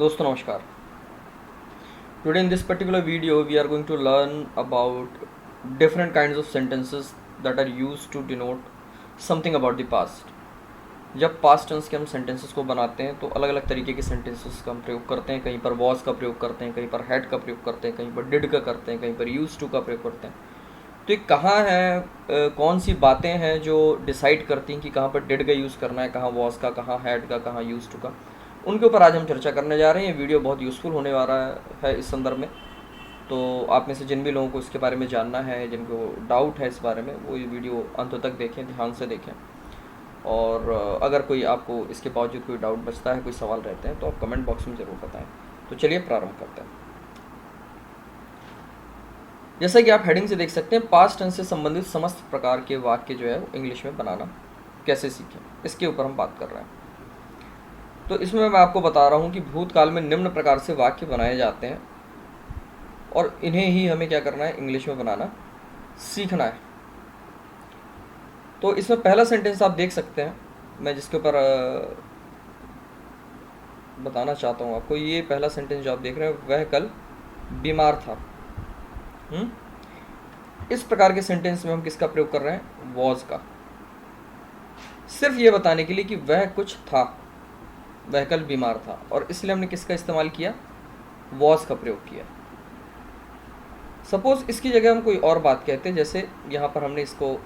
दोस्तों नमस्कार। Today in this particular video we are going to learn about different kinds of sentences that are used to denote something about the past. जब past tense के हम sentences को बनाते हैं तो अलग अलग तरीके के सेंटेंसेस का हम प्रयोग करते हैं। कहीं पर वॉज का प्रयोग करते हैं, कहीं पर हैड का प्रयोग करते हैं, कहीं पर डिड का करते हैं, कहीं पर यूज टू का प्रयोग करते हैं। तो ये कहाँ है, कौन सी बातें हैं जो डिसाइड करती हैं कि कहाँ पर डिड का यूज़ करना है, कहाँ वॉज का, कहाँ हैड का, कहाँ यूज टू का, उनके ऊपर आज हम चर्चा करने जा रहे हैं। ये वीडियो बहुत यूज़फुल होने वाला है इस संदर्भ में। तो आप में से जिन भी लोगों को इसके बारे में जानना है, जिनको डाउट है इस बारे में, वो ये वीडियो अंत तक देखें, ध्यान से देखें। और अगर कोई आपको इसके बावजूद कोई डाउट बचता है, कोई सवाल रहते हैं, तो आप कमेंट बॉक्स में ज़रूर बताएं। तो चलिए प्रारंभ करते हैं। जैसा कि आप हेडिंग से देख सकते हैं, पास्ट टेंस से संबंधित समस्त प्रकार के वाक्य जो है वो इंग्लिश में बनाना कैसे सीखें, इसके ऊपर हम बात कर रहे हैं। तो इसमें मैं आपको बता रहा हूँ कि भूतकाल में निम्न प्रकार से वाक्य बनाए जाते हैं और इन्हें ही हमें क्या करना है, इंग्लिश में बनाना सीखना है। तो इसमें पहला सेंटेंस आप देख सकते हैं, मैं जिसके ऊपर बताना चाहता हूँ आपको। ये पहला सेंटेंस जो आप देख रहे हैं, वह कल बीमार था। इस प्रकार के सेंटेंस में हम किसका प्रयोग कर रहे हैं, वॉज का, सिर्फ ये बताने के लिए कि वह कुछ था, वह कल बीमार था, और इसलिए हमने किसका इस्तेमाल किया, वॉज का प्रयोग किया। सपोज इसकी जगह हम कोई और बात कहते हैं, जैसे यहाँ पर हमने इसको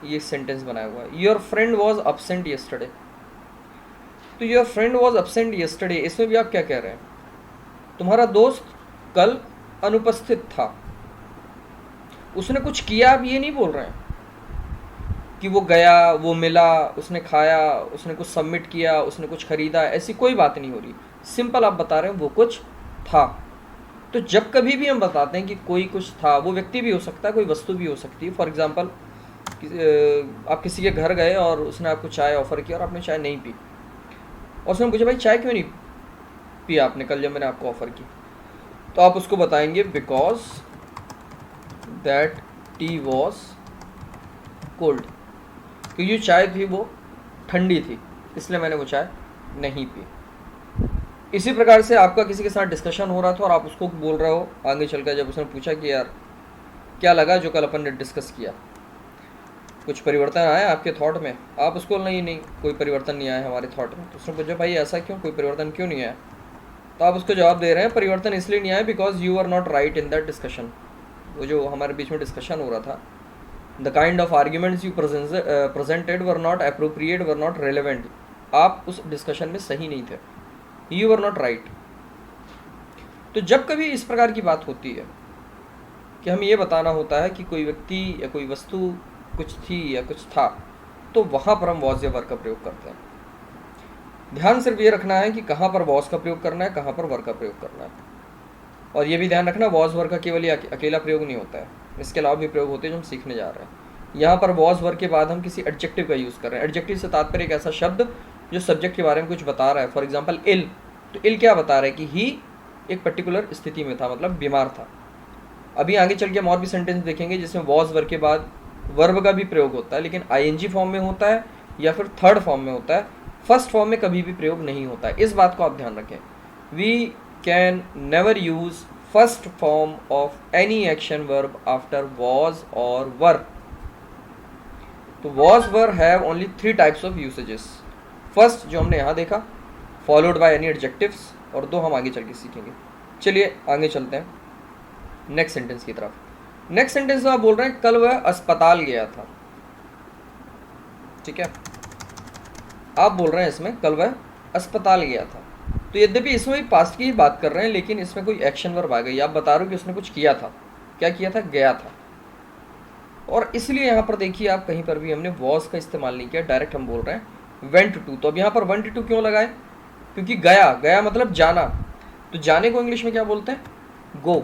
ये सेंटेंस बनाया हुआ है, your friend was absent yesterday. तो your friend was absent yesterday, इसमें भी आप क्या कह रहे हैं, तुम्हारा दोस्त कल अनुपस्थित था। उसने कुछ किया, आप ये नहीं बोल रहे हैं कि वो गया, वो मिला, उसने खाया, उसने कुछ सबमिट किया, उसने कुछ खरीदा, ऐसी कोई बात नहीं हो रही। सिंपल आप बता रहे हैं वो कुछ था। तो जब कभी भी हम बताते हैं कि कोई कुछ था, वो व्यक्ति भी हो सकता है, कोई वस्तु भी हो सकती है। फॉर एग्जाम्पल, आप किसी के घर गए और उसने आपको चाय ऑफर किया और आपने चाय नहीं पी, और उसने पूछा भाई चाय क्यों नहीं पी आपने कल जब मैंने आपको ऑफर की, तो आप उसको बताएंगे because that T was cold, क्योंकि जो चाय थी वो ठंडी थी, इसलिए मैंने वो चाय नहीं पी। इसी प्रकार से आपका किसी के साथ डिस्कशन हो रहा था और आप उसको बोल रहे हो आगे चलकर, जब उसने पूछा कि यार क्या लगा जो कल अपन ने डिस्कस किया, कुछ परिवर्तन आया आपके थॉट में, आप उसको नहीं कोई परिवर्तन नहीं आया हमारे थॉट में। तो उसने पूछा भाई ऐसा क्यों, कोई परिवर्तन क्यों नहीं आया, तो आप उसको जवाब दे रहे हैं परिवर्तन इसलिए नहीं आया because you are not right in that discussion. वो जो हमारे बीच में डिस्कशन हो रहा था, the kind of arguments you presented were not appropriate, were not relevant. आप उस डिस्कशन में सही नहीं थे, you were not right. तो जब कभी इस प्रकार की बात होती है कि हमें ये बताना होता है कि कोई व्यक्ति या कोई वस्तु कुछ थी या कुछ था, तो वहाँ पर हम वॉज या वर का प्रयोग करते हैं। ध्यान सिर्फ ये रखना है कि कहाँ पर वॉज का प्रयोग करना है, कहाँ पर वर का प्रयोग करना है। और ये भी ध्यान रखना, वॉज वर का केवल अकेला प्रयोग नहीं होता है, इसके अलावा भी प्रयोग होते हैं जो हम सीखने जा रहे हैं। यहाँ पर वॉज वर के बाद हम किसी एडजेक्टिव का यूज़ कर रहे हैं। एडजेक्टिव से तात्पर्य एक ऐसा शब्द जो सब्जेक्ट के बारे में कुछ बता रहा है। फॉर एग्जाम्पल इल, तो इल क्या बता रहा है कि ही एक पर्टिकुलर स्थिति में था, मतलब बीमार था। अभी आगे चल के हम और भी सेंटेंस देखेंगे जिसमें वॉज वर के बाद वर्ब का भी प्रयोग होता है, लेकिन आईएनजी फॉर्म में होता है या फिर थर्ड फॉर्म में होता है, फर्स्ट फॉर्म में कभी भी प्रयोग नहीं होता है। इस बात को आप ध्यान रखें। We can never use first form of any action verb after was और वर। तो was were have only 3 types of usages. First जो हमने यहाँ देखा, फॉलोड बाय एनी एडजेक्टिव्स, और 2 हम आगे चल के सीखेंगे। चलिए आगे चलते हैं नेक्स्ट सेंटेंस की तरफ। नेक्स्ट सेंटेंस में आप बोल रहे हैं कल वह अस्पताल गया था। ठीक है, आप बोल रहे हैं इसमें कल वह अस्पताल गया था। तो यद्यपि इसमें भी पास्ट की ही बात कर रहे हैं, लेकिन इसमें कोई एक्शन वर्ब आ गई। आप बता रहे हो कि उसने कुछ किया था। क्या किया था, गया था। और इसलिए यहाँ पर देखिए, आप कहीं पर भी हमने वॉज का इस्तेमाल नहीं किया, डायरेक्ट हम बोल रहे हैं वेंट टू। तो अब यहाँ पर वेंट टू क्यों लगाए, क्योंकि गया, गया मतलब जाना। तो जाने को इंग्लिश में क्या बोलते हैं, गो।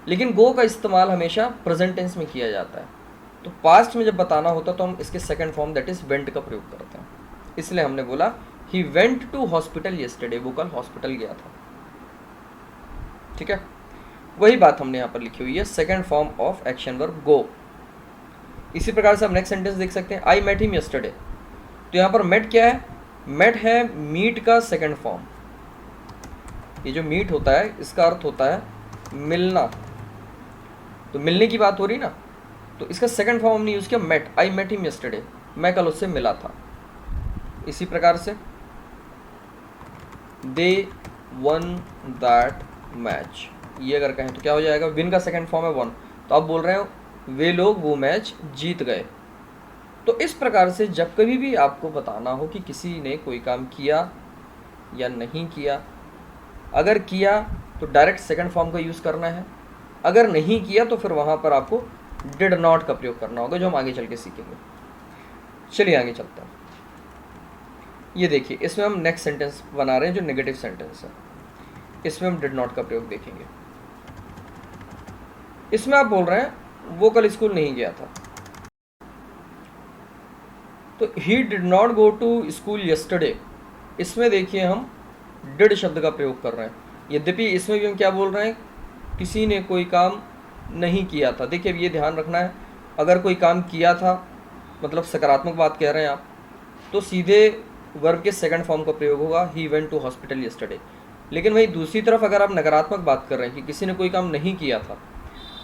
लेकिन गो का इस्तेमाल हमेशा प्रेजेंट टेंस में किया जाता है। तो पास्ट में जब बताना होता तो हम इसके second form that is went का प्रयोग करते हैं। इसलिए हमने बोला he went to hospital yesterday, वो कल हॉस्पिटल गया था। ठीक है, वही बात हमने यहाँ पर लिखी हुई है, second form of action verb go. इसी प्रकार से हम नेक्स्ट सेंटेंस देख सकते हैं, आई मेट हिम येस्टरडे। तो यहाँ पर मेट क्या है, मेट है मीट का सेकंड फॉर्म। ये जो मीट होता है इसका अर्थ होता है मिलना, तो मिलने की बात हो रही ना, तो इसका सेकंड फॉर्म हमने यूज़ किया met, I met him yesterday, मैं कल उससे मिला था। इसी प्रकार से दे वन दैट मैच, ये अगर कहें तो क्या हो जाएगा, विन का सेकंड फॉर्म है वन, तो आप बोल रहे हो वे लोग वो मैच जीत गए। तो इस प्रकार से जब कभी भी आपको बताना हो कि किसी ने कोई काम किया या नहीं किया, अगर किया तो डायरेक्ट सेकंड फॉर्म का यूज़ करना है, अगर नहीं किया तो फिर वहाँ पर आपको डिड नॉट का प्रयोग करना होगा, जो हम आगे चल के सीखेंगे। चलिए आगे चलते हैं। ये देखिए, इसमें हम नेक्स्ट सेंटेंस बना रहे हैं जो नेगेटिव सेंटेंस है, इसमें हम डिड नॉट का प्रयोग देखेंगे। इसमें आप बोल रहे हैं वो कल स्कूल नहीं गया था, तो he did not go to school yesterday, इसमें देखिए हम डिड शब्द का प्रयोग कर रहे हैं। यद्यपि इसमें भी हम क्या बोल रहे हैं, किसी ने कोई काम नहीं किया था। देखिए अब ये ध्यान रखना है, अगर कोई काम किया था मतलब सकारात्मक बात कह रहे हैं आप, तो सीधे वर्ब के सेकंड फॉर्म का प्रयोग होगा, he went to hospital yesterday. लेकिन वही दूसरी तरफ अगर आप नकारात्मक बात कर रहे हैं कि किसी ने कोई काम नहीं किया था,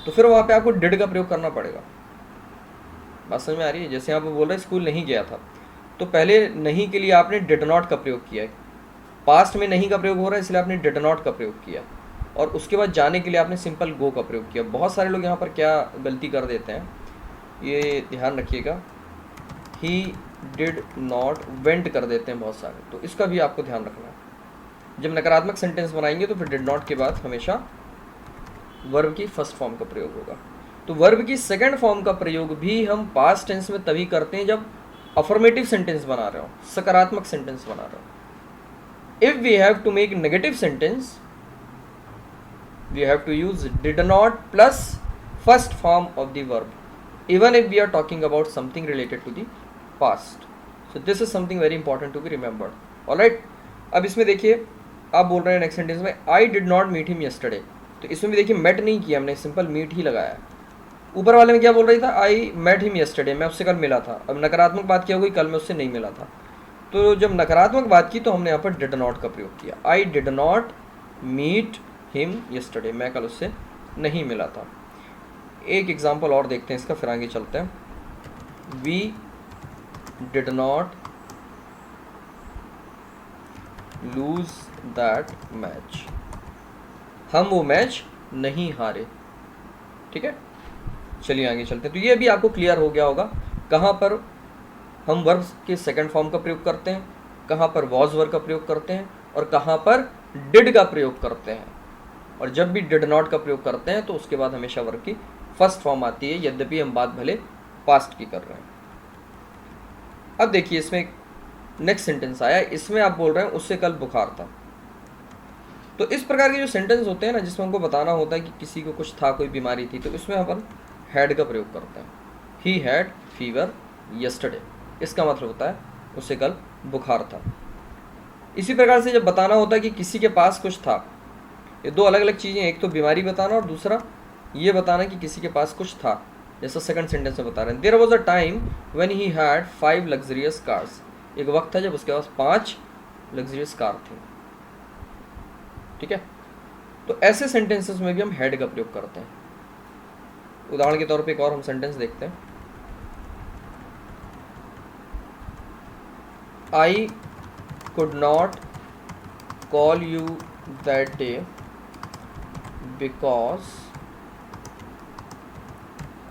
तो फिर वहाँ पे आपको डिड का प्रयोग करना पड़ेगा। बात समझ में आ रही है? जैसे यहाँ पे बोल रहे हैं स्कूल नहीं गया था, तो पहले नहीं के लिए आपने डिड नॉट का प्रयोग किया है, पास्ट में नहीं का प्रयोग हो रहा है इसलिए आपने डिड नॉट का प्रयोग किया, और उसके बाद जाने के लिए आपने सिंपल गो का प्रयोग किया। बहुत सारे लोग यहाँ पर क्या गलती कर देते हैं, ये ध्यान रखिएगा, ही डिड नॉट वेंट कर देते हैं बहुत सारे, तो इसका भी आपको ध्यान रखना है। जब नकारात्मक सेंटेंस बनाएंगे तो फिर डिड नॉट के बाद हमेशा वर्ब की फर्स्ट फॉर्म का प्रयोग होगा। तो वर्ब की सेकंड फॉर्म का प्रयोग भी हम पास्ट टेंस में तभी करते हैं जब अफर्मेटिव सेंटेंस बना रहे हो, सकारात्मक सेंटेंस बना रहे हो। If we have to make negative sentence, we have to use did not plus first form of the verb, even if we are talking about something related to the past. So this is something very important to be remembered. Alright, अब इसमें देखिए आप बोल रहे हैं next sentence में I did not meet him yesterday, तो इसमें भी देखिए met नहीं किया हमने, सिंपल meet ही लगाया। ऊपर वाले में क्या बोल रही था, I met him yesterday, मैं उससे कल मिला था। अब नकारात्मक बात क्या हो गई, कल मैं उससे नहीं मिला था। तो जब नकारात्मक बात की तो हमने यहाँ पर did not का प्रयोग किया, I did not meet him yesterday, मैं कल उससे नहीं मिला था। एक एग्जाम्पल और देखते हैं इसका, फिर आगे चलते हैं। We did not lose that match, हम वो मैच नहीं हारे। ठीक है, चलिए आगे चलते हैं। तो ये भी आपको क्लियर हो गया होगा कहाँ पर हम वर्ब के सेकंड फॉर्म का प्रयोग करते हैं, कहाँ पर वॉज वर्ब का प्रयोग करते हैं, और कहाँ पर डिड का प्रयोग करते हैं। और जब भी डिड नॉट का प्रयोग करते हैं तो उसके बाद हमेशा वर्ब की फर्स्ट फॉर्म आती है, यद्यपि हम बात भले पास्ट की कर रहे हैं। अब देखिए इसमें नेक्स्ट सेंटेंस आया, इसमें आप बोल रहे हैं उससे कल बुखार था। तो इस प्रकार के जो सेंटेंस होते हैं ना, जिसमें हमको बताना होता है कि किसी को कुछ था, कोई बीमारी थी, तो इसमें अपन हैड का प्रयोग करते हैं। ही हैड फीवर यस्टरडे, इसका मतलब होता है उससे कल बुखार था। इसी प्रकार से जब बताना होता है कि किसी के पास कुछ था, ये दो अलग अलग चीज़ें, एक तो बीमारी बताना और दूसरा ये बताना कि किसी के पास कुछ था। जैसा सेकंड सेंटेंस में बता रहे हैं, there was a time when he had 5 luxurious cars, एक वक्त था जब उसके पास 5 लग्जरियस कार थी। ठीक है, तो ऐसे सेंटेंसेस में भी हम हैड का प्रयोग करते हैं। उदाहरण के तौर पे एक और हम सेंटेंस देखते हैं, I could not call you that day because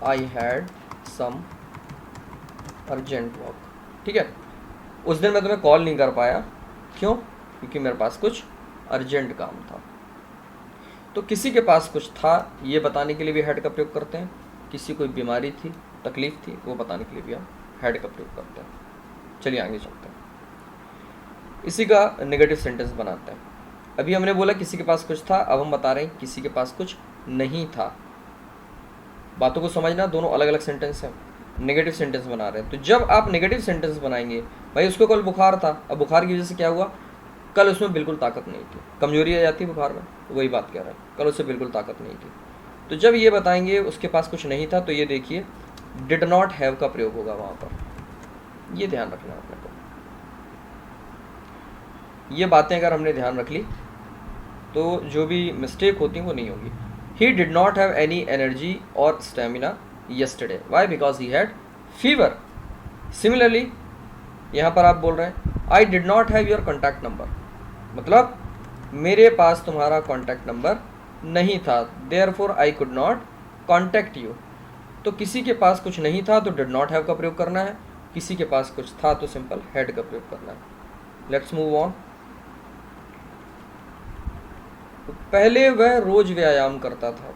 I had some urgent work. ठीक है, उस दिन मैं तुम्हें कॉल नहीं कर पाया, क्यों? क्योंकि मेरे पास कुछ अर्जेंट काम था। तो किसी के पास कुछ था ये बताने के लिए भी हैड का प्रयोग करते हैं, किसी कोई बीमारी थी, तकलीफ थी, वो बताने के लिए भी हम हैड का प्रयोग करते हैं। चलिए आगे चलते हैं, इसी का नेगेटिव सेंटेंस बनाते हैं। अभी हमने बोला किसी के पास कुछ था, अब हम बता रहे हैं किसी के पास कुछ नहीं था। बातों को समझना, दोनों अलग अलग सेंटेंस हैं, नेगेटिव सेंटेंस बना रहे हैं। तो जब आप नेगेटिव सेंटेंस बनाएंगे, भाई उसको कल बुखार था, अब बुखार की वजह से क्या हुआ, कल उसमें बिल्कुल ताकत नहीं थी, कमजोरी आ जाती है बुखार में, तो वही बात कह रहे हैं, कल उससे बिल्कुल ताकत नहीं थी। तो जब ये बताएंगे उसके पास कुछ नहीं था, तो ये देखिए डिड नॉट हैव का प्रयोग होगा वहाँ पर, ये ध्यान रखना अपने को। ये बातें अगर हमने ध्यान रख ली तो जो भी मिस्टेक होती है वो नहीं होगी। He did not have any energy और stamina yesterday, why because he had fever. Similarly यहाँ पर आप बोल रहे हैं I did not have your contact number, मतलब मेरे पास तुम्हारा कॉन्टैक्ट नंबर नहीं था, therefore I could not contact you. तो किसी के पास कुछ नहीं था तो डिड नॉट हैव का प्रयोग करना है, किसी के पास कुछ था तो सिंपल हैड का प्रयोग करना है। Let's move on. पहले वह रोज व्यायाम करता था,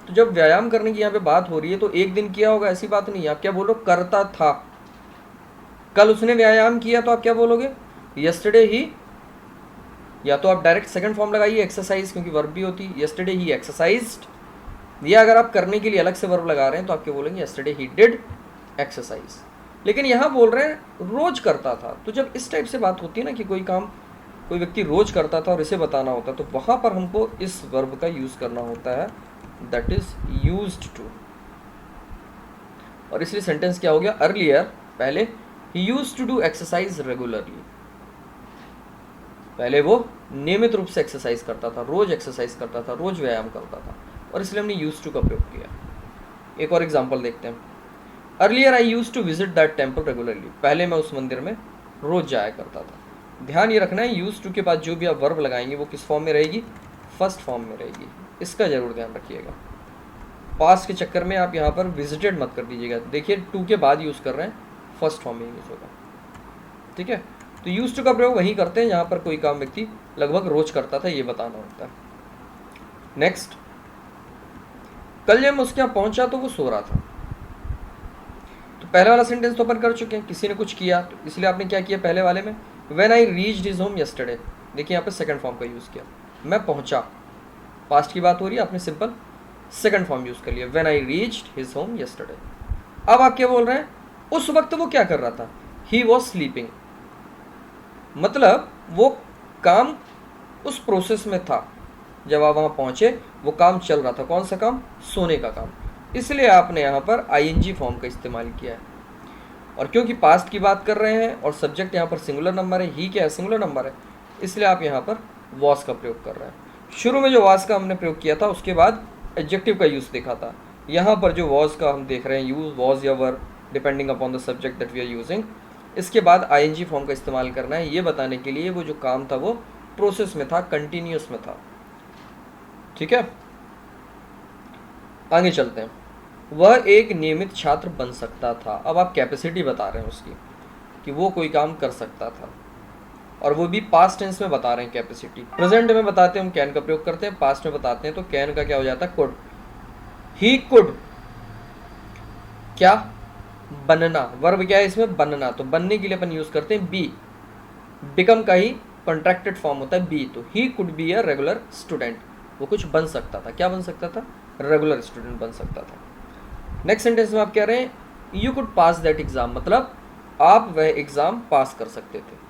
तो जब व्यायाम करने की यहाँ पे बात हो रही है तो एक दिन किया होगा ऐसी बात नहीं है, आप क्या बोलो करता था। कल उसने व्यायाम किया तो आप क्या बोलोगे यस्टरडे ही, या तो आप डायरेक्ट सेकंड फॉर्म लगाइए एक्सरसाइज, क्योंकि वर्ब भी होती है यस्टरडे ही एक्सरसाइज्ड, या अगर आप करने के लिए अलग से वर्ब लगा रहे हैं तो आप क्या बोलेंगे यस्टरडे ही डिड एक्सरसाइज। लेकिन यहाँ बोल रहे हैं रोज करता था, तो जब इस टाइप से बात होती है ना कि कोई काम कोई व्यक्ति रोज करता था और इसे बताना होता है, तो वहाँ पर हमको इस वर्ब का यूज़ करना होता है, दैट इज यूज्ड टू। और इसलिए सेंटेंस क्या हो गया, अर्लियर पहले he used to do exercise regularly, पहले वो नियमित रूप से एक्सरसाइज करता था, रोज एक्सरसाइज करता था, रोज व्यायाम करता था, और इसलिए हमने यूज्ड टू का प्रयोग किया। एक और एग्जांपल देखते हैं। Earlier I used to visit that temple regularly, पहले मैं उस मंदिर में रोज जाया करता था। ध्यान ये रखना है यूज्ड टू के बाद जो भी आप वर्ब लगाएंगे वो किस फॉर्म में रहेगी, फर्स्ट फॉर्म में रहेगी, इसका जरूर ध्यान रखिएगा। पास्ट के चक्कर में आप यहाँ पर विजिटेड मत कर दीजिएगा, देखिए टू के बाद यूज़ कर रहे हैं, फर्स्ट फॉर्म में यूज़ होगा, ठीक है। तो यूज्ड टू का प्रयोग वहीं करते हैं जहाँ पर कोई काम व्यक्ति लगभग रोज करता था, ये बताना होता है। नेक्स्ट, कल जब मैं उसके यहाँ पहुंचा तो वो सो रहा था। तो पहले वाला सेंटेंस तो अपन कर चुके हैं, किसी ने कुछ किया, तो इसलिए आपने क्या किया पहले वाले में, when I reached his home yesterday, देखिए यहाँ पे सेकंड फॉर्म का यूज़ किया, मैं पहुंचा, पास्ट की बात हो रही है, आपने सिंपल सेकंड फॉर्म यूज़ कर लिया, when I reached his home yesterday. अब आप क्या बोल रहे हैं, उस वक्त वो क्या कर रहा था, ही वॉज स्लीपिंग, मतलब वो काम उस प्रोसेस में था, जब आप वहाँ पहुँचे वो काम चल रहा था, कौन सा काम, सोने का काम, इसलिए आपने यहाँ पर आईएनजी फॉर्म का इस्तेमाल किया है। और क्योंकि पास्ट की बात कर रहे हैं और सब्जेक्ट यहाँ पर सिंगुलर नंबर है, ही क्या है, सिंगुलर नंबर है, इसलिए आप यहाँ पर वॉज का प्रयोग कर रहे हैं। शुरू में जो वॉज का हमने प्रयोग किया था उसके बाद एडजेक्टिव का यूज़ देखा था, यहाँ पर जो वॉज का हम देख रहे हैं यूज़, वॉज या verb depending upon the subject that we are using, इसके बाद आईएनजी फॉर्म का इस्तेमाल करना है, ये बताने के लिए वो जो काम था वो प्रोसेस में था, कंटिन्यूस में था, ठीक है। आगे चलते हैं। वह एक नियमित छात्र बन सकता था, अब आप कैपेसिटी बता रहे हैं उसकी कि वो कोई काम कर सकता था, और वो भी पास्ट टेंस में बता रहे हैं कैपेसिटी। प्रेजेंट में बताते हैं हम कैन का प्रयोग करते हैं, पास्ट में बताते हैं तो कैन का क्या हो जाता है, कुड। ही कुड क्या, बनना, वर्ब क्या है इसमें, बनना, तो बनने के लिए अपन यूज करते हैं बी, बिकम का ही कॉन्ट्रैक्टेड फॉर्म होता है बी, तो he could be a regular student, वो कुछ बन सकता था, क्या बन सकता था, रेगुलर स्टूडेंट बन सकता था। नेक्स्ट सेंटेंस में आप कह रहे हैं you could pass that exam, मतलब आप वह एग्जाम पास कर सकते थे।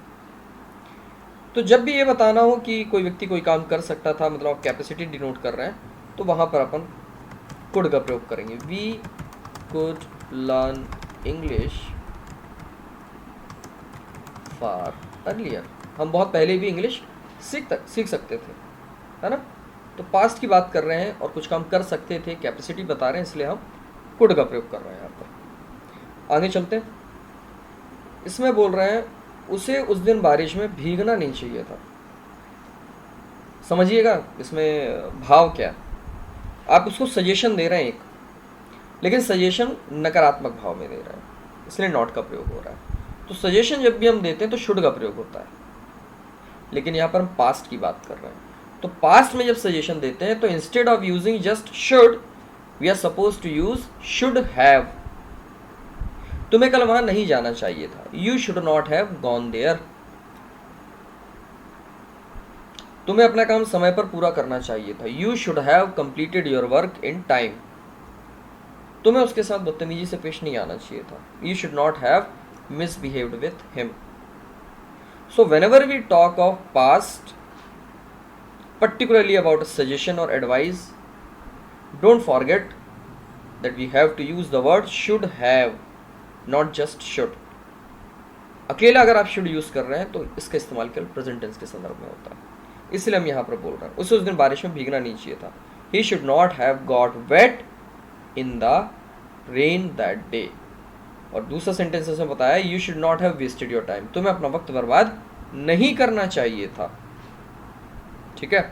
तो जब भी ये बताना हो कि कोई व्यक्ति कोई काम कर सकता था, मतलब आप कैपेसिटी डिनोट कर रहे हैं, तो वहाँ पर अपन कुड का प्रयोग करेंगे, we could learn English far earlier, हम बहुत पहले भी इंग्लिश सीख सकते थे, है ना। तो पास्ट की बात कर रहे हैं और कुछ काम कर सकते थे, कैपेसिटी बता रहे हैं, इसलिए हम कुड का प्रयोग कर रहे हैं यहाँ पर। आगे चलते हैं। इसमें बोल रहे हैं उसे उस दिन बारिश में भीगना नहीं चाहिए था। समझिएगा इसमें भाव क्या है, आप उसको सजेशन दे रहे हैं एक, लेकिन सजेशन नकारात्मक भाव में दे रहे हैं, इसलिए नॉट का प्रयोग हो रहा है। तो सजेशन जब भी हम देते हैं तो शुड का प्रयोग होता है, लेकिन यहाँ पर हम पास्ट की बात कर रहे हैं, तो पास्ट में जब सजेशन देते हैं तो instead of using just should we are suppose to use should have. तुम्हें कल वहां नहीं जाना चाहिए था, you should not have gone there. तुम्हें अपना काम समय पर पूरा करना चाहिए था, you should have completed your work in time. तुम्हें उसके साथ बदतमीजी से पेश नहीं आना चाहिए था, you should not have misbehaved with him. So whenever we talk of past, particularly about a suggestion or advice, don't forget that we have to use the word should have, not just should. अकेला अगर आप should use कर रहे हैं तो इसका इस्तेमाल केवल प्रेजेंट टेंस के संदर्भ में होता है, इसलिए हम यहाँ पर बोल रहे हैं उसे उस दिन बारिश में भीगना नहीं चाहिए था। He should not have got wet in the rain that day. और दूसरा सेंटेंस इसमें बताया you should not have wasted your time, तुम्हें अपना वक्त बर्बाद नहीं करना चाहिए था। ठीक है,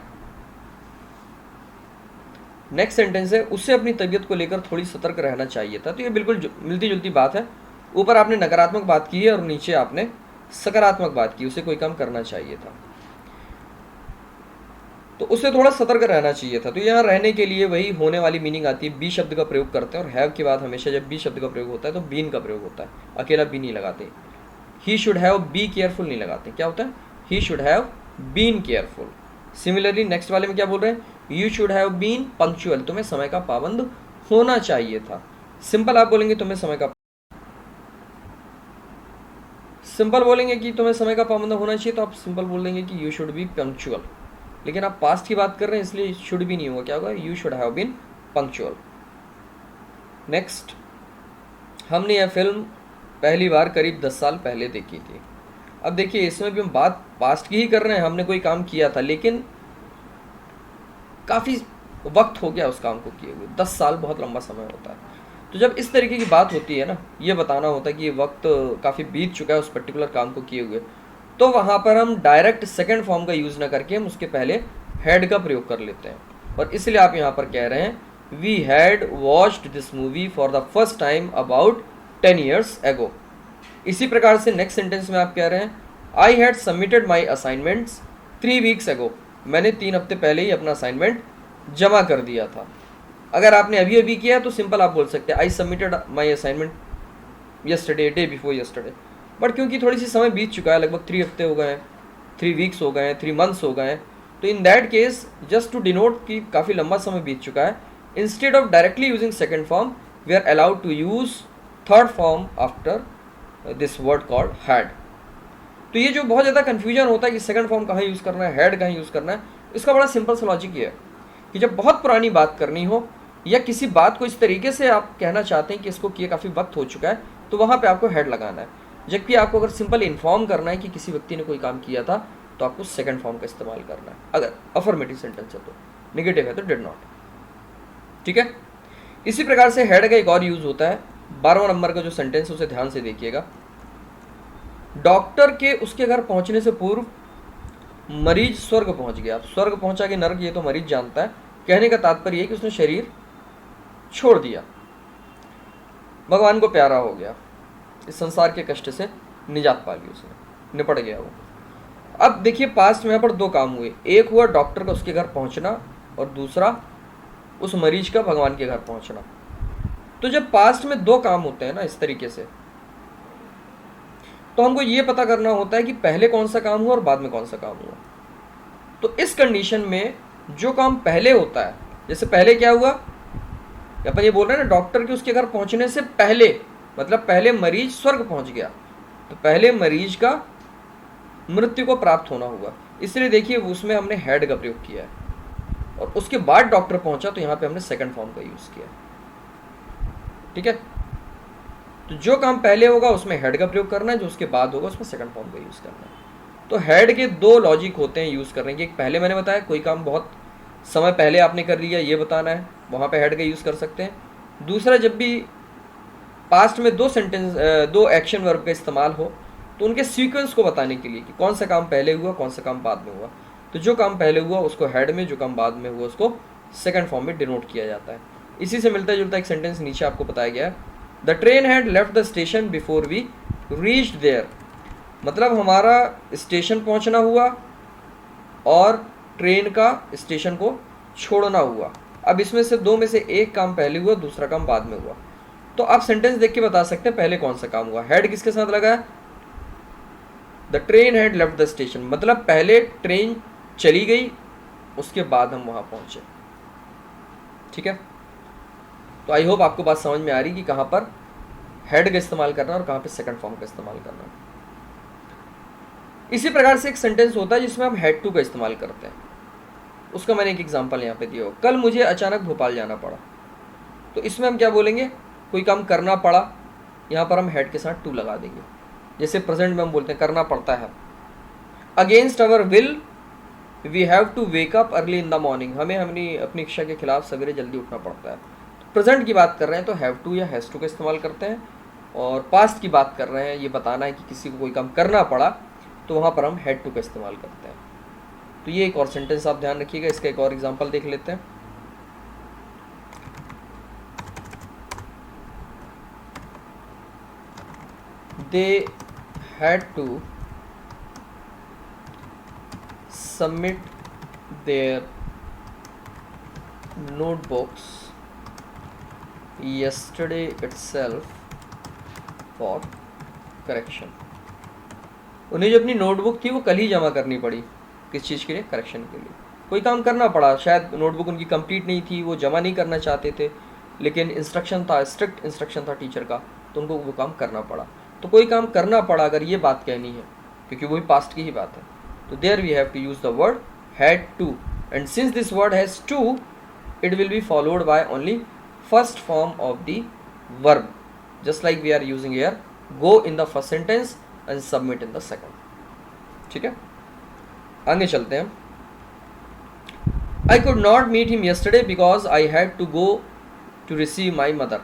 नेक्स्ट सेंटेंस है उससे अपनी तबीयत को लेकर थोड़ी सतर्क रहना चाहिए था। तो ये बिल्कुल मिलती जुलती बात है। ऊपर आपने नकारात्मक बात की है और नीचे आपने सकारात्मक बात की, उसे कोई काम करना चाहिए था, तो उसे थोड़ा सतर्क रहना चाहिए था। तो यहाँ रहने के लिए वही होने वाली मीनिंग आती है, बी शब्द का प्रयोग करते हैं। और हैव के बाद हमेशा जब बी शब्द का प्रयोग होता है तो बीन का प्रयोग होता है, अकेला बी नहीं लगाते। He should have be careful नहीं लगाते, क्या होता है he should have been careful. Similarly next वाले में क्या बोल रहे हैं, you should have been punctual, तुम्हें समय का पाबंद होना चाहिए था। सिंपल आप बोलेंगे तुम्हें समय का, सिंपल बोलेंगे कि तुम्हें समय का पाबंद होना चाहिए तो आप सिंपल बोल देंगे कि यू शुड बी पंक्चुअल। लेकिन आप पास्ट की बात कर रहे हैं इसलिए शुड भी नहीं होगा, क्या होगा you should have been punctual. Next, हमने यह फिल्म पहली बार करीब 10 साल पहले देखी थी। अब देखिए इसमें भी हम बात पास्ट की ही कर रहे हैं, हमने कोई काम किया था लेकिन काफ़ी वक्त हो गया उस काम को किए हुए, 10 साल बहुत लंबा समय होता है। तो जब इस तरीके की बात होती है ना, ये बताना होता है कि ये वक्त काफ़ी बीत चुका है उस पर्टिकुलर काम को किए हुए, तो वहाँ पर हम डायरेक्ट सेकंड फॉर्म का यूज़ ना करके हम उसके पहले हैड का प्रयोग कर लेते हैं। और इसलिए आप यहाँ पर कह रहे हैं we had watched this movie for the first time about 10 years ago। इसी प्रकार से नेक्स्ट सेंटेंस में आप कह रहे हैं I had submitted my assignments 3 weeks ago, मैंने 3 हफ्ते पहले ही अपना असाइनमेंट जमा कर दिया था। अगर आपने अभी अभी किया तो सिंपल आप बोल सकते हैं I submitted my assignment yesterday, day before yesterday. But क्योंकि थोड़ी सी समय बीत चुका है, लगभग 3 हफ्ते हो गए हैं, 3 weeks हो गए हैं, 3 months हो गए हैं, तो in that case just to denote कि काफ़ी लंबा समय बीत चुका है, instead of directly using second form we are allowed to use third form after this word called had. तो ये जो बहुत ज़्यादा कन्फ्यूजन होता है कि सेकंड फॉर्म कहाँ यूज़ करना है, हैड कहाँ यूज़ करना है, इसका बड़ा सिंपल सा लॉजिक ये है कि जब बहुत पुरानी बात करनी हो या किसी बात को इस तरीके से आप कहना चाहते हैं कि इसको किए काफ़ी वक्त हो चुका है, तो वहाँ पे आपको हैड लगाना है। जबकि आपको अगर सिंपल इन्फॉर्म करना है कि किसी व्यक्ति ने कोई काम किया था तो आपको सेकंड फॉर्म का इस्तेमाल करना है, अगर अफर्मेटिव सेंटेंस है तो, नेगेटिव है तो डिड नॉट। ठीक है, इसी प्रकार से हैड का एक और यूज़ होता है, 12वां नंबर का जो सेंटेंस है उसे ध्यान से देखिएगा। डॉक्टर के उसके घर पहुंचने से पूर्व मरीज स्वर्ग पहुंच गया। अब स्वर्ग पहुंचा कि नरक ये तो मरीज जानता है, कहने का तात्पर्य है कि उसने शरीर छोड़ दिया, भगवान को प्यारा हो गया, इस संसार के कष्ट से निजात पा ली, उसने निपट गया वो। अब देखिए पास्ट में यहाँ पर 2 काम हुए, एक हुआ डॉक्टर का उसके घर पहुंचना और दूसरा उस मरीज का भगवान के घर पहुंचना। तो जब पास्ट में 2 काम होते हैं ना इस तरीके से, तो हमको ये पता करना होता है कि पहले कौन सा काम हुआ और बाद में कौन सा काम हुआ। तो इस कंडीशन में जो काम पहले होता है, जैसे पहले क्या हुआ, अपन ये बोल रहे हैं ना डॉक्टर के उसके घर पहुंचने से पहले, मतलब पहले मरीज स्वर्ग पहुंच गया, तो पहले मरीज का मृत्यु को प्राप्त होना हुआ, इसलिए देखिए उसमें हमने हैड का प्रयोग किया है। और उसके बाद डॉक्टर पहुंचा तो यहाँ पे हमने सेकंड फॉर्म का यूज किया। ठीक है, तो जो काम पहले होगा उसमें हेड का प्रयोग करना है, जो उसके बाद होगा उसमें सेकंड फॉर्म का यूज करना है। तो हेड के 2 लॉजिक होते हैं यूज करने के, एक पहले मैंने बताया कोई काम बहुत समय पहले आपने कर लिया ये बताना है, वहाँ पे हेड का यूज कर सकते हैं। दूसरा, जब भी पास्ट में 2 एक्शन वर्ब का इस्तेमाल हो तो उनके सीक्वेंस को बताने के लिए कि कौन सा काम पहले हुआ कौन सा काम बाद में हुआ, तो जो काम पहले हुआ उसको हेड में, जो काम बाद में हुआ उसको सेकंड फॉर्म में डिनोट किया जाता है। इसी से मिलता जुलता एक सेंटेंस नीचे आपको बताया गया है, the train had left the station before we reached there. मतलब हमारा स्टेशन पहुंचना हुआ और ट्रेन का स्टेशन को छोड़ना हुआ। अब इसमें से 2 में से एक काम पहले हुआ, दूसरा काम बाद में हुआ, तो आप सेंटेंस देख के बता सकते हैं पहले कौन सा काम हुआ। हेड किसके साथ लगा है, the train had left the station, मतलब पहले ट्रेन चली गई उसके बाद हम वहां पहुंचे। ठीक है, तो आई होप आपको बात समझ में आ रही कि कहां पर हेड का इस्तेमाल करना और कहां पे सेकंड फॉर्म का इस्तेमाल करना। इसी प्रकार से एक सेंटेंस होता है जिसमें हम हैड टू का इस्तेमाल करते हैं, उसका मैंने एक एग्जांपल यहाँ पे दिया हो, कल मुझे अचानक भोपाल जाना पड़ा। तो इसमें हम क्या बोलेंगे, कोई काम करना पड़ा, यहाँ पर हम हैड के साथ टू लगा देंगे। जैसे प्रेजेंट में हम बोलते हैं करना पड़ता है, against our will we have to wake up early in the morning, हमें अपनी इच्छा के खिलाफ सवेरे जल्दी उठना पड़ता है। प्रेजेंट की बात कर रहे हैं तो हैव टू या हैज़ टू का इस्तेमाल करते हैं, और पास्ट की बात कर रहे हैं, ये बताना है कि किसी को कोई काम करना पड़ा, तो वहाँ पर हम हैड टू का इस्तेमाल करते हैं। तो ये एक और सेंटेंस आप ध्यान रखिएगा। इसका एक और एग्जांपल देख लेते हैं। They had to submit their notebooks yesterday itself for correction, उन्हें जो अपनी नोटबुक थी वो कल ही जमा करनी पड़ी। किस चीज़ के लिए? करेक्शन के लिए। कोई काम करना पड़ा, शायद नोटबुक उनकी कंप्लीट नहीं थी, वो जमा नहीं करना चाहते थे, लेकिन इंस्ट्रक्शन था, स्ट्रिक्ट इंस्ट्रक्शन था टीचर का, तो उनको वो काम करना पड़ा। तो कोई काम करना पड़ा, अगर ये बात कहनी है, क्योंकि वही पास्ट की ही बात है, तो there we have to use the word had to, and since this word has to, it will be followed by only first form of the verb, just like we are using here go in the first sentence and submit in the second. ठीक है, आगे चलते हैं। I could not meet him yesterday because I had to go to receive my mother,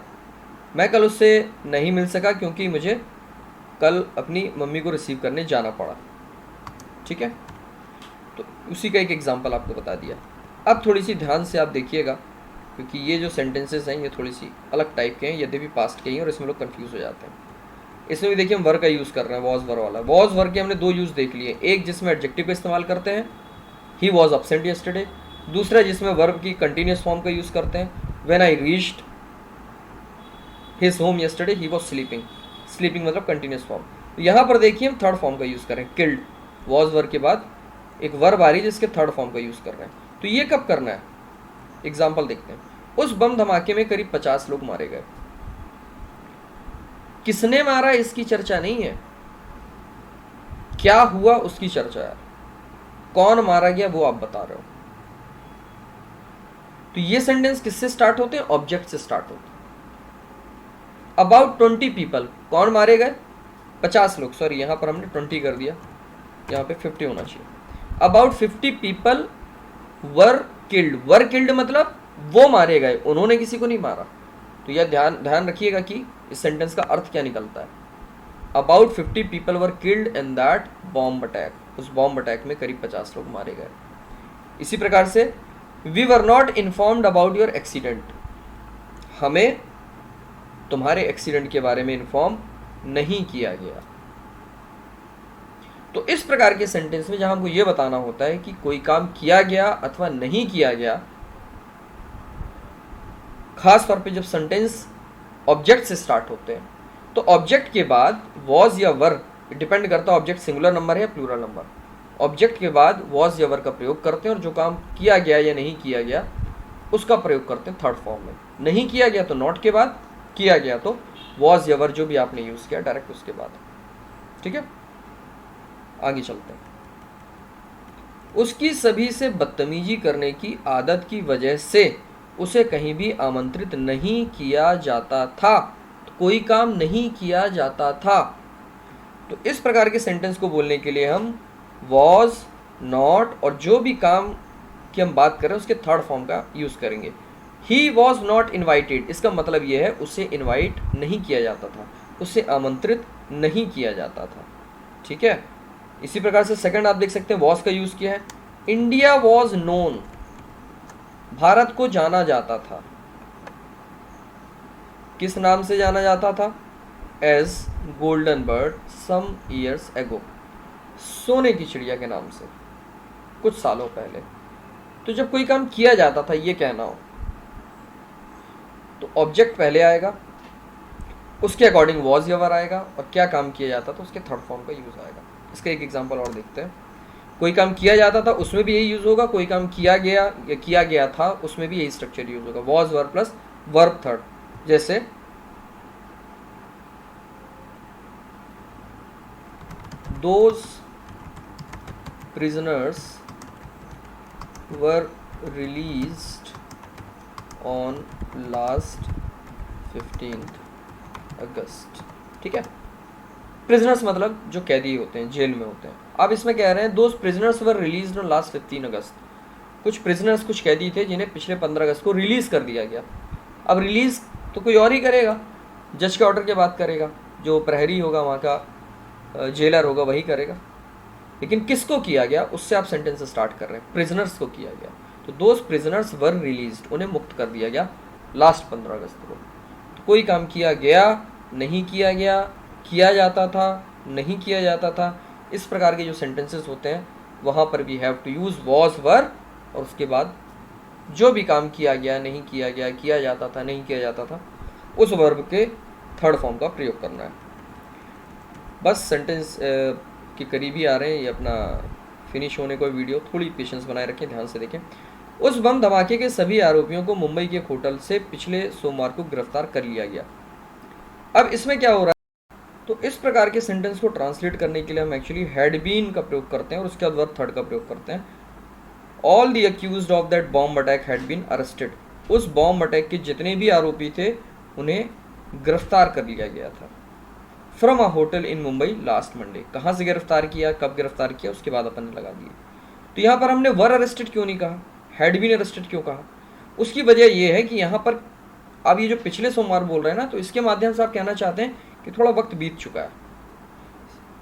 मैं कल उससे नहीं मिल सका क्योंकि मुझे कल अपनी मम्मी को रिसीव करने जाना पड़ा। ठीक है, तो उसी का एक एग्जाम्पल आपको बता दिया। अब थोड़ी सी ध्यान से आप देखिएगा, क्योंकि ये जो सेंटेंसेस हैं ये थोड़ी सी अलग टाइप के हैं, यद्यपि पास्ट के ही, और इसमें लोग कंफ्यूज हो जाते हैं। इसमें भी देखिए हम वर्ब का यूज़ कर रहे हैं, वॉज वर्ब वाला। वॉज वर्ब के हमने दो यूज़ देख लिए, एक जिसमें एडजेक्टिव का इस्तेमाल करते हैं, ही वॉज अपसेंट यस्टरडे, दूसरा जिसमें वर्ब की कंटिन्यूस फॉर्म का यूज़ करते हैं, when I reached his home yesterday he was sleeping, sleeping मतलब कंटिन्यूस फॉर्म। तो यहाँ पर देखिए हम थर्ड फॉर्म का यूज़ करें, किल्ड, वॉज वर्ब के बाद एक वर्ब आ रही है जिसके थर्ड फॉर्म का यूज़ कर रहे हैं। तो ये कब करना है, एग्जाम्पल देखते हैं। उस बम धमाके में करीब 50 लोग मारे गए। किसने मारा इसकी चर्चा नहीं है, क्या हुआ उसकी चर्चा है। कौन मारा गया वो आप बता रहे हो। तो ये सेंटेंस किससे स्टार्ट होते हैं? ऑब्जेक्ट से स्टार्ट होते हैं। अबाउट 20 पीपल, कौन मारे गए? 50 लोग, सॉरी यहां पर हमने 20 कर दिया, यहां पे 50 होना चाहिए। About 50 people were killed, were killed मतलब वो मारे गए, उन्होंने किसी को नहीं मारा। तो यह ध्यान रखिएगा कि इस सेंटेंस का अर्थ क्या निकलता है। About 50 people were killed in that bomb attack, उस बॉम्ब अटैक में करीब 50 लोग मारे गए। इसी प्रकार से we were not informed about your accident, हमें तुम्हारे एक्सीडेंट के बारे में इन्फॉर्म नहीं किया गया। तो इस प्रकार के सेंटेंस में जहां हमको यह बताना होता है कि कोई काम किया गया अथवा नहीं किया गया, खास तौर पे जब सेंटेंस ऑब्जेक्ट से स्टार्ट होते हैं, तो ऑब्जेक्ट के बाद वॉज या वर, डिपेंड करता है ऑब्जेक्ट सिंगुलर नंबर है या प्लूरल नंबर। ऑब्जेक्ट के बाद वॉज या वर का प्रयोग करते हैं, और जो काम किया गया या नहीं किया गया उसका प्रयोग करते हैं थर्ड फॉर्म में। नहीं किया गया तो नॉट के बाद, किया गया तो वॉज या वर जो भी आपने यूज़ किया डायरेक्ट उसके बाद। ठीक है, आगे चलते हैं। उसकी सभी से बदतमीजी करने की आदत की वजह से उसे कहीं भी आमंत्रित नहीं किया जाता था, तो कोई काम नहीं किया जाता था। तो इस प्रकार के सेंटेंस को बोलने के लिए हम वॉज, नॉट और जो भी काम की हम बात करें उसके थर्ड फॉर्म का यूज़ करेंगे। ही वॉज नॉट इन्वाइटेड, इसका मतलब यह है उसे इन्वाइट नहीं किया जाता था, उसे आमंत्रित नहीं किया जाता था। ठीक है, इसी प्रकार से सेकंड आप देख सकते हैं वॉज का यूज़ किया है। इंडिया वॉज नोन, भारत को जाना जाता था। किस नाम से जाना जाता था? As golden bird some years ago, सोने की चिड़िया के नाम से कुछ सालों पहले। तो जब कोई काम किया जाता था ये कहना हो, तो ऑब्जेक्ट पहले आएगा, उसके अकॉर्डिंग वॉज या वर आएगा, और क्या काम किया जाता था उसके थर्ड फॉर्म का यूज आएगा। इसका एक एग्जांपल और देखते हैं। कोई काम किया जाता था उसमें भी यही यूज होगा, कोई काम किया गया या किया गया था उसमें भी यही स्ट्रक्चर यूज होगा, was were plus verb third. जैसे those prisoners were released on last 15th August। ठीक है, प्रिजनर्स मतलब जो कैदी होते हैं, जेल में होते हैं। अब इसमें कह रहे हैं those prisoners were release on last 15 अगस्त। कुछ प्रिजनर्स, कुछ कैदी थे जिन्हें पिछले 15 अगस्त को रिलीज़ कर दिया गया। अब रिलीज़ तो कोई और ही करेगा, जज के ऑर्डर के बाद करेगा, जो प्रहरी होगा वहाँ का जेलर होगा वही करेगा। लेकिन किसको किया गया, उससे आप सेंटेंस स्टार्ट कर रहे हैं, प्रिजनर्स को किया गया। तो दोज प्रिजनर्स वर रिलीज्ड, उन्हें मुक्त कर दिया गया लास्ट 15 अगस्त को। तो कोई काम किया गया, नहीं किया गया, किया जाता था, नहीं किया जाता था, इस प्रकार के जो सेंटेंसेस होते हैं वहाँ पर we have to use was were, और उसके बाद जो भी काम किया गया, नहीं किया गया, किया जाता था, नहीं किया जाता था, उस वर्ब के थर्ड फॉर्म का प्रयोग करना है। बस सेंटेंस के करीब ही आ रहे हैं, ये अपना फिनिश होने को वीडियो, थोड़ी पेशेंस बनाए रखें, ध्यान से देखें। उस बम धमाके के सभी आरोपियों को मुंबई के एक होटल से पिछले सोमवार को गिरफ्तार कर लिया गया। अब इसमें क्या हो रहा है, तो इस प्रकार के सेंटेंस को ट्रांसलेट करने के लिए हम एक्चुअली हैड बीन का प्रयोग करते हैं और उसके बाद वर्ब थर्ड का प्रयोग करते हैं। All the accused of that bomb attack had been arrested. उस बॉम्ब अटैक के जितने भी आरोपी थे उन्हें गिरफ्तार कर लिया गया था। From a hotel in Mumbai last Monday. कहाँ से गिरफ्तार किया, कब गिरफ्तार किया, उसके बाद अपन ने लगा दिए। तो यहाँ पर हमने वर अरेस्टेड क्यों नहीं कहा, हैड बीन अरेस्टेड क्यों कहा? उसकी वजह यह है कि यहाँ पर अब ये जो पिछले सोमवार बोल रहे हैं ना, तो इसके माध्यम से आप कहना चाहते हैं कि थोड़ा वक्त बीत चुका है।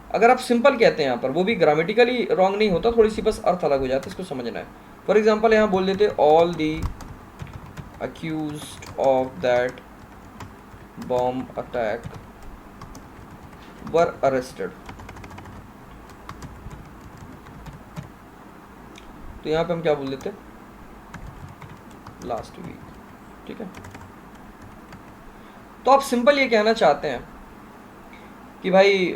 अगर आप सिंपल कहते हैं यहाँ पर, वो भी ग्रामेटिकली रॉन्ग नहीं होता, थोड़ी सी बस अर्थ अलग हो जाता है, इसको समझना है। फॉर एग्जाम्पल यहाँ बोल देते all the accused of that bomb attack were arrested. तो यहाँ पे हम क्या बोल देते, लास्ट वीक, ठीक है। तो आप सिंपल ये कहना चाहते हैं कि भाई,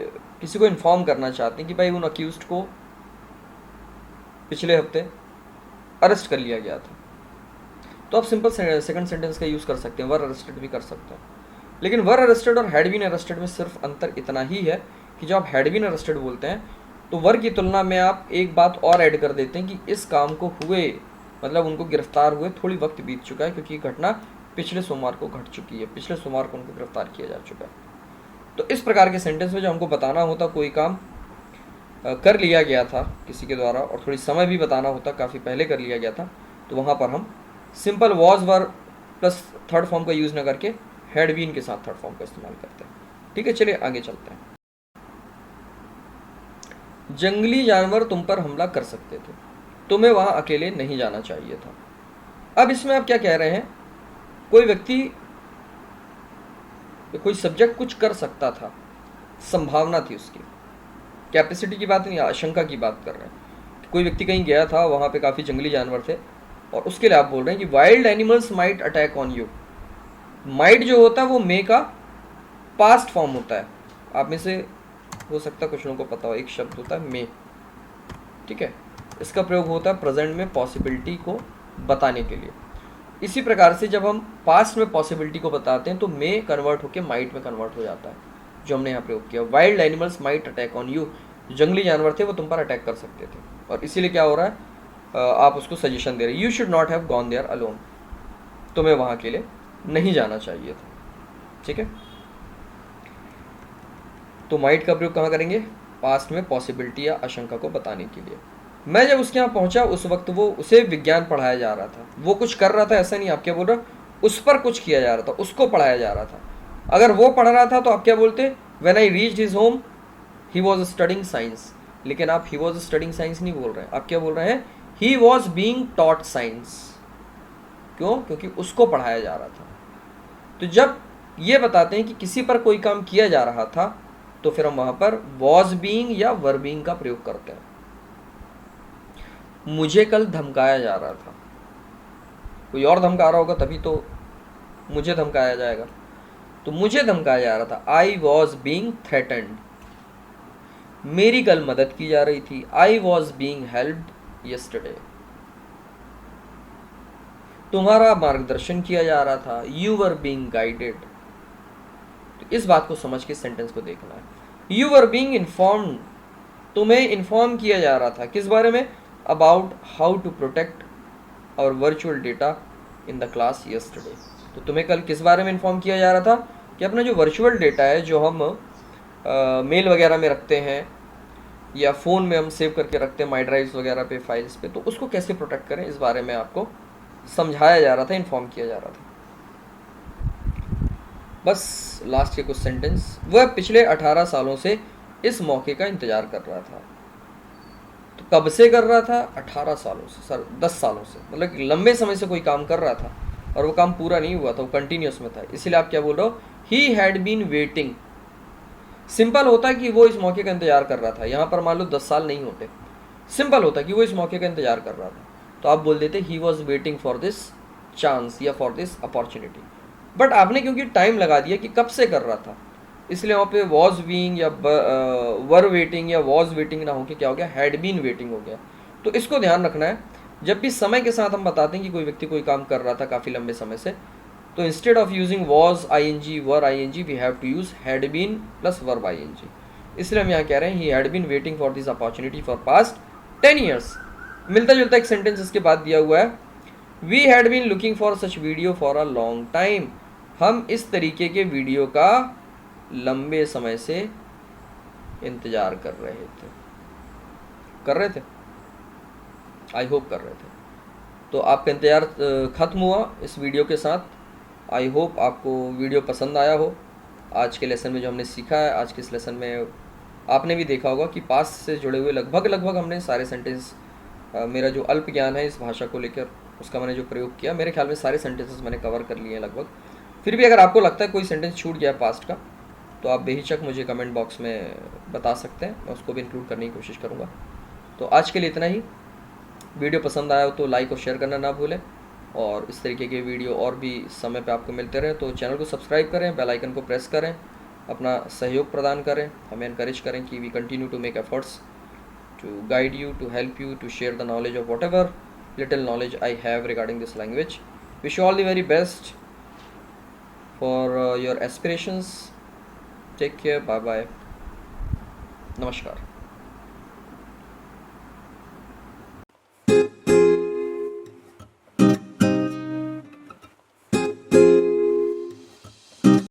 किसी को इन्फॉर्म करना चाहते हैं कि भाई उन अक्यूज्ड को पिछले हफ्ते अरेस्ट कर लिया गया था। तो आप सिंपल सेकंड सेंटेंस का यूज़ कर सकते हैं, वर अरेस्टेड भी कर सकते हैं। लेकिन वर अरेस्टेड और हैड बीन अरेस्टेड में सिर्फ अंतर इतना ही है कि जब आप हैड बीन अरेस्टेड बोलते हैं तो वर की तुलना में आप एक बात और ऐड कर देते हैं कि इस काम को हुए, मतलब उनको गिरफ्तार हुए थोड़ी वक्त बीत चुका है, क्योंकि ये घटना पिछले सोमवार को घट चुकी है, पिछले सोमवार को उनको गिरफ्तार किया जा चुका है। तो इस प्रकार के सेंटेंस में जो हमको बताना होता कोई काम कर लिया गया था किसी के द्वारा, और थोड़ी समय भी बताना होता काफ़ी पहले कर लिया गया था, तो वहाँ पर हम simple was were plus third form का यूज़ न करके हैड बीन के साथ थर्ड फॉर्म का इस्तेमाल करते हैं। ठीक है, चलिए आगे चलते हैं। जंगली जानवर तुम पर हमला कर सकते थे, तुम्हें वहाँ अकेले नहीं जाना चाहिए था। अब इसमें आप क्या कह रहे हैं, कोई व्यक्ति, कोई सब्जेक्ट कुछ कर सकता था, संभावना थी उसकी, कैपेसिटी की बात नहीं, आशंका की बात कर रहे हैं। कोई व्यक्ति कहीं गया था, वहाँ पे काफ़ी जंगली जानवर थे, और उसके लिए आप बोल रहे हैं कि wild animals might attack on you. Might जो होता है वो मे का पास्ट फॉर्म होता है। आप में से हो सकता है कुछ लोगों को पता हो, एक शब्द होता है मे, ठीक है। इसका प्रयोग होता है प्रेजेंट में पॉसिबिलिटी को बताने के लिए। इसी प्रकार से जब हम पास्ट में पॉसिबिलिटी को बताते हैं तो मे कन्वर्ट होकर माइट में कन्वर्ट हो जाता है, जो हमने यहाँ प्रयोग किया। Wild animals might attack on you, जंगली जानवर थे वो तुम पर अटैक कर सकते थे, और इसीलिए क्या हो रहा है, आप उसको सजेशन दे रहे हैं, you should not have gone there alone, तुम्हें वहाँ के लिए नहीं जाना चाहिए था, ठीक है। तो माइट का प्रयोग कहाँ करेंगे, पास्ट में पॉसिबिलिटी या आशंका को बताने के लिए। मैं जब उसके यहाँ पहुँचा उस वक्त वो, उसे विज्ञान पढ़ाया जा रहा था, वो कुछ कर रहा था ऐसा नहीं, आप क्या बोल रहे हो, उस पर कुछ किया जा रहा था, उसको पढ़ाया जा रहा था। अगर वो पढ़ रहा था तो आप क्या बोलते, when I reached his home he was studying science. लेकिन आप ही वॉज स्टडिंग साइंस नहीं बोल रहे हैं, आप क्या बोल रहे हैं, he was being taught science. क्यों, क्योंकि उसको पढ़ाया जा रहा था। तो जब ये बताते हैं कि किसी पर कोई काम किया जा रहा था, तो फिर हम वहाँ पर वॉज बीइंग या वर बीइंग का प्रयोग करते हैं। मुझे कल धमकाया जा रहा था, कोई और धमका रहा होगा तभी तो मुझे धमकाया जाएगा, तो मुझे धमकाया जा रहा था, आई वॉज बीइंग थ्रेटन्ड। मेरी कल मदद की जा रही थी, I was being helped yesterday. तुम्हारा मार्गदर्शन किया जा रहा था, यू वर बीइंग गाइडेड। तो इस बात को समझ के सेंटेंस को देखना है। यू वर बीइंग इन्फॉर्म्ड, तुम्हें इन्फॉर्म किया जा रहा था, किस बारे में, about how to protect our virtual data in the class yesterday. तो तुम्हें कल किस बारे में इन्फॉर्म किया जा रहा था, कि अपना जो वर्चुअल डेटा है, जो हम मेल वगैरह में रखते हैं या फ़ोन में हम सेव करके रखते हैं माई ड्राइव्स वगैरह पे, फाइल्स पे, तो उसको कैसे प्रोटेक्ट करें इस बारे में आपको समझाया जा रहा था, इन्फॉर्म किया जा रहा था। बस लास्ट के कुछ सेंटेंस, वह पिछले 18 सालों से इस मौके का इंतज़ार कर रहा था। तो कब से कर रहा था? 18 सालों से, सर 10 सालों से, मतलब लंबे समय से कोई काम कर रहा था और वो काम पूरा नहीं हुआ था, वो कंटिन्यूस में था, इसीलिए आप क्या बोल रहे हो? He had been waiting. Simple होता है कि वो इस मौके का इंतजार कर रहा था, यहाँ पर मान लो 10 साल नहीं होते, सिंपल होता है कि वो इस मौके का इंतजार कर रहा था, तो आप बोल देते he was waiting for this chance या फॉर दिस अपॉर्चुनिटी। बट आपने क्योंकि टाइम लगा दिया कि कब से कर रहा था, इसलिए वहाँ पे वॉज बीइंग या वर वेटिंग या वॉज वेटिंग ना होके क्या हो गया? हैड बीन वेटिंग हो गया। तो इसको ध्यान रखना है, जब भी समय के साथ हम बताते हैं कि कोई व्यक्ति कोई काम कर रहा था काफ़ी लंबे समय से, तो instead of using was ING were ING we have to use had been plus verb ING. इसलिए हम यहाँ कह रहे हैं he had been waiting for this opportunity for past 10 years. मिलता जुलता एक सेंटेंस इसके बाद दिया हुआ है, we had been looking for such video for a long time. हम इस तरीके के वीडियो का लंबे समय से इंतजार कर रहे थे, आई होप कर रहे थे। तो आपका इंतज़ार ख़त्म हुआ इस वीडियो के साथ। आई होप आपको वीडियो पसंद आया हो। आज के लेसन में जो हमने सीखा है, आज के इस लेसन में आपने भी देखा होगा कि पास्ट से जुड़े हुए लगभग हमने सारे सेंटेंस, मेरा जो अल्प ज्ञान है इस भाषा को लेकर उसका मैंने जो प्रयोग किया, मेरे ख्याल में सारे सेंटेंसेस मैंने कवर कर लिए हैं लगभग। फिर भी अगर आपको लगता है कोई सेंटेंस छूट गया पास्ट का, तो आप बेहिचक मुझे कमेंट बॉक्स में बता सकते हैं, मैं उसको भी इंक्लूड करने की कोशिश करूँगा। तो आज के लिए इतना ही। वीडियो पसंद आया हो तो लाइक और शेयर करना ना भूलें, और इस तरीके के वीडियो और भी समय पे आपको मिलते रहें तो चैनल को सब्सक्राइब करें, बेल आइकन को प्रेस करें, अपना सहयोग प्रदान करें, हमें एनकरेज करें कि we continue to make efforts to guide you, to help you, to share the knowledge of whatever little knowledge I have regarding this language. Wish you all the very best for your aspirations. Take care. Bye bye. Namaskar.